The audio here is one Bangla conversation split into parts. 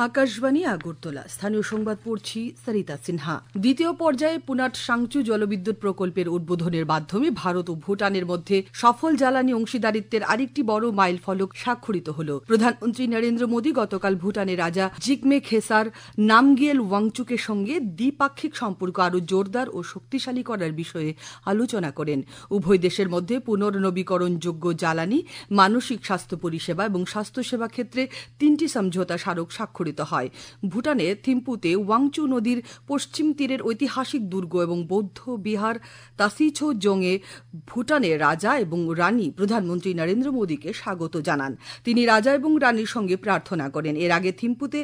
আকাশবাণী আগরতলা। স্থানীয় সংবাদ পড়ছি সরিতা সিনহা। দ্বিতীয় পর্যায়ে পুনাট সাংচু জলবিদ্যুৎ প্রকল্পের উদ্বোধনের মাধ্যমে ভারত ও ভুটানের মধ্যে সফল জ্বালানি অংশীদারিত্বের আরেকটি বড় মাইল ফলক স্বাক্ষরিত হল। প্রধানমন্ত্রী নরেন্দ্র মোদী গতকাল ভুটানের রাজা জিগমে খেসার নামগিয়েল ওয়াংচুকের সঙ্গে দ্বিপাক্ষিক সম্পর্ক আরও জোরদার ও শক্তিশালী করার বিষয়ে আলোচনা করেন। উভয় দেশের মধ্যে পুনর্নবীকরণযোগ্য জ্বালানি, মানসিক স্বাস্থ্য পরিষেবা এবং স্বাস্থ্যসেবা ক্ষেত্রে 3টি সমঝোতা স্মারক স্বাক্ষরিত হয়। ভুটানে থিম্পুতে ওয়াংচু নদীর পশ্চিম তীরের ঐতিহাসিক দুর্গ এবং বৌদ্ধ বিহার তাসিছো জংয়ে ভুটানের রাজা এবং রানী প্রধানমন্ত্রী নরেন্দ্র মোদীকে স্বাগত জানান। তিনি রাজা এবং রানীর সঙ্গে প্রার্থনা করেন। এর আগে থিম্পুতে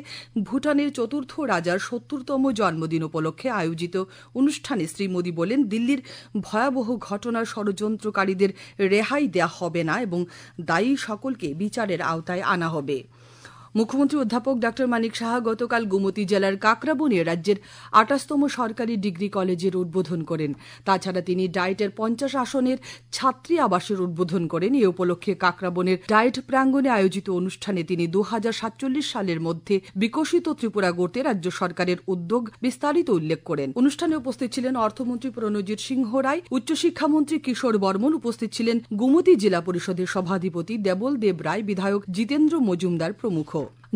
ভুটানের চতুর্থ রাজার 70তম জন্মদিন উপলক্ষে আয়োজিত অনুষ্ঠানে শ্রী মোদী বলেন, দিল্লির ভয়াবহ ঘটনার ষড়যন্ত্রকারীদের রেহাই দেয়া হবে না এবং দায়ী সকলকে বিচারের আওতায় আনা হবে। মুখ্যমন্ত্রী অধ্যাপক ড মানিক সাহা গতকাল গোমতী জেলার কাকরাবনে রাজ্যের 28তম সরকারি ডিগ্রি কলেজের উদ্বোধন করেন। তাছাড়া তিনি ডায়েটের 50 আসনের ছাত্রী আবাসের উদ্বোধন করেন। এ উপলক্ষে কাকরাবনের ডায়েট প্রাঙ্গণে আয়োজিত অনুষ্ঠানে তিনি 2047 সালের মধ্যে বিকশিত ত্রিপুরা গড়তে রাজ্য সরকারের উদ্যোগ বিস্তারিত উল্লেখ করেন। অনুষ্ঠানে উপস্থিত ছিলেন অর্থমন্ত্রী প্রণজিৎ সিংহ রায়, উচ্চশিক্ষামন্ত্রী কিশোর বর্মন, উপস্থিত ছিলেন গোমতী জেলা পরিষদের সভাধিপতি দেবল দেব রায়, বিধায়ক জিতেন্দ্র মজুমদার প্রমুখ।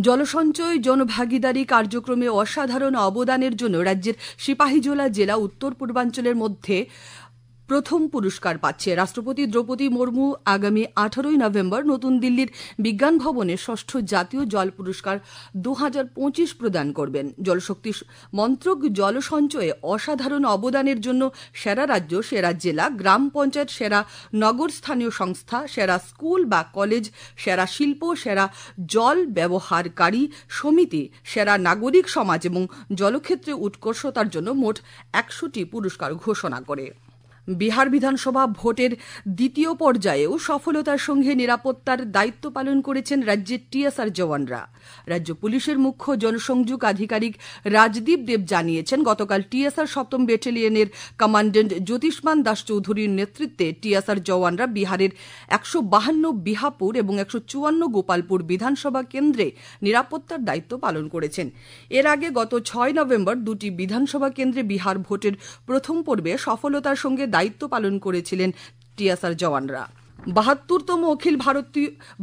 জলসঞ্চয় জনভাগিদারি কার্যক্রমে অসাধারণ অবদানের জন্য রাজ্যের সিপাহীজলা জেলা উত্তর পূর্বাঞ্চলের মধ্যে প্রথম পুরস্কার পাচ্ছে। রাষ্ট্রপতি দ্রৌপদী মুর্মু আগামী 18 নভেম্বর নতুন দিল্লির বিজ্ঞান ভবনে 6ষ্ঠ জাতীয় জল পুরস্কার 2025 প্রদান করবেন। জলশক্তি মন্ত্রক জল সঞ্চয়ে অসাধারণ অবদানের জন্য সেরা রাজ্য, সেরা জেলা, গ্রাম পঞ্চায়েত, সেরা নগর স্থানীয় সংস্থা, সেরা স্কুল বা কলেজ, সেরা শিল্প, সেরা জল ব্যবহারকারী সমিতি, সেরা নাগরিক সমাজ এবং জলক্ষেত্রে উৎকর্ষতার জন্য মোট 100টি পুরস্কার ঘোষণা করে। বিহার বিধানসভা ভোটের দ্বিতীয় পর্যায়েও সফলতার সঙ্গে নিরাপত্তার দায়িত্ব পালন করেছেন রাজ্যের টিএসআর জওয়ানরা। রাজ্য পুলিশের মুখ্য জনসংযোগ আধিকারিক রাজদীপ দেব জানিয়েছেন, গতকাল টিএসআর 7ম ব্যাটালিয়নের কমান্ড্যান্ট জ্যোতিষ্মান দাস চৌধুরীর নেতৃত্বে টিএসআর জওয়ানরা বিহারের 152 বিহাপুর এবং 154 গোপালপুর বিধানসভা কেন্দ্রে নিরাপত্তার দায়িত্ব পালন করেছেন। এর আগে গত 6 নভেম্বর 2টি বিধানসভা কেন্দ্রে বিহার ভোটের প্রথম পর্বে সফলতার সঙ্গে দায়িত্ব পালন করেছিলেন টিএসআর জওয়ানরা। 72তম অখিল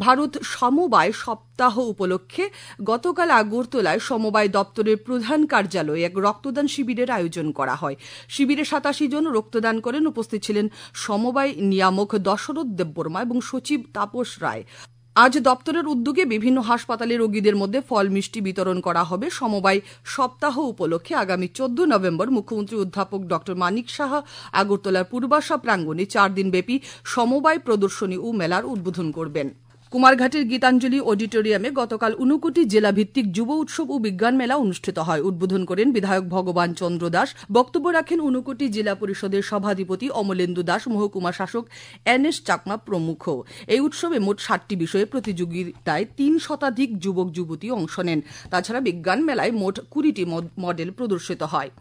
ভারত সমবায় সপ্তাহ উপলক্ষে গতকাল আগরতলায় সমবায় দপ্তরের প্রধান কার্যালয়ে এক রক্তদান শিবিরের আয়োজন করা হয়। শিবিরে 87 জন রক্তদান করেন। উপস্থিত ছিলেন সমবায় নিয়ামক দশরথ দেববর্মা এবং সচিব তাপস রায়। আজ দপ্তরের উদ্যোগে বিভিন্ন হাসপাতালে রোগীদের মধ্যে ফল মিষ্টি বিতরণ করা হবে। সমবায় সপ্তাহ উপলক্ষে আগামী 14 নভেম্বর মুখ্যমন্ত্রী অধ্যাপক ড মানিক সাহা আগরতলার পূর্বাশা প্রাঙ্গণে 4 দিনব্যাপী সমবায় প্রদর্শনী ও মেলার উদ্বোধন করবেন। কুমারঘাটের গীতাঞ্জলি অডিটোরিয়ামে গতকাল 59 জেলাভিত্তিক যুব উৎসব ও বিজ্ঞান মেলা অনুষ্ঠিত হয়। উদ্বোধন করেন বিধায়ক ভগবান চন্দ্র দাস। বক্তব্য রাখেন 59 জেলা পরিষদের সভাধিপতি অমলেন্দু দাস, মহকুমা শাসক NS চাকমা প্রমুখ। এই উৎসবে মোট 60টি বিষয়ে প্রতিযোগিতায় 3 শতাধিক যুবক যুবতী অংশ নেন। তাছাড়া বিজ্ঞান মেলায় মোট 20টি মডেল প্রদর্শিত হয়।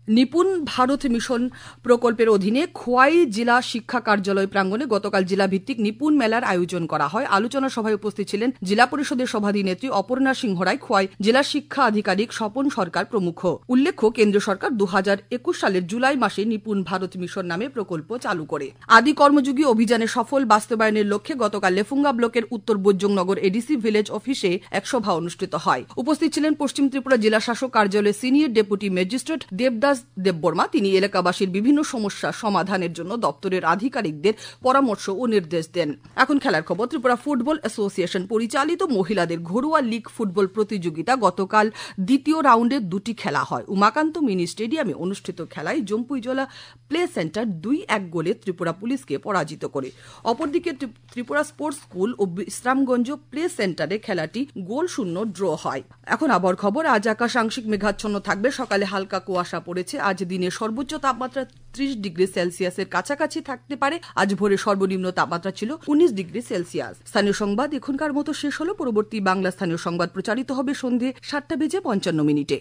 নিপুণ ভারত মিশন প্রকল্পের অধীনে খোয়াই জেলা শিক্ষা কার্যালয় প্রাঙ্গণে গতকাল জেলাভিত্তিক নিপুণ মেলার আয়োজন করা হয়। আলোচনা সভায় উপস্থিত ছিলেন জেলা পরিষদের সভাধিনেত্রী অপর্ণা সিংহ রায়, খোয়াই জেলা শিক্ষা আধিকারিক স্বপন সরকার প্রমুখ। উল্লেখ্য, কেন্দ্র সরকার 2021 সালের জুলাই মাসে নিপুণ ভারত মিশন নামে প্রকল্প চালু করে। আদি কর্মযোগী অভিযানের সফল বাস্তবায়নের লক্ষ্যে গতকাল লেফুঙ্গা ব্লকের উত্তর বৈজংনগর এডিসি ভিলেজ অফিসে এক সভা অনুষ্ঠিত হয়। উপস্থিত ছিলেন পশ্চিম ত্রিপুরা জেলা শাসক কার্যালয়ের senior deputy magistrate Devdas Debbarma. তিনি এলাকাবাসীর বিভিন্ন সমস্যা সমাধানের জন্য দপ্তরের আধিকারিকদের পরামর্শ ও নির্দেশ দেন। এখন খেলার খবর। ত্রিপুরা ফুটবল অ্যাসোসিয়েশন পরিচালিত মহিলাদের ঘরোয়া লীগ ফুটবল প্রতিযোগিতা গতকাল দ্বিতীয় রাউন্ডে 2টি খেলা হয়। উমাকান্ত মিনি স্টেডিয়ামে অনুষ্ঠিত খেলায় জম্পুইজলা প্লে সেন্টার 2-1 গোলে ত্রিপুরা পুলিশকে পরাজিত করে। অপরদিকে ত্রিপুরা স্পোর্টস স্কুল ও বিশ্রামগঞ্জ প্লে সেন্টারে খেলাটি 0-0 ড্র হয়। এখন আবহাওয়ার খবর। আজ আকাশ আংশিক মেঘাচ্ছন্ন থাকবে। সকালে হালকা কুয়াশা পড়েছে। আজ দিনের সর্বোচ্চ তাপমাত্রা 30 ডিগ্রি সেলসিয়াসের কাছাকাছি থাকতে পারে। আজ ভোরে সর্বনিম্ন তাপমাত্রা ছিল 19 ডিগ্রি সেলসিয়াস। স্থানীয় সংবাদ এখনকার মতো শেষ হলো। পরবর্তী বাংলা স্থানীয় সংবাদ প্রচারিত হবে সন্ধে 7:55 মিনিটে।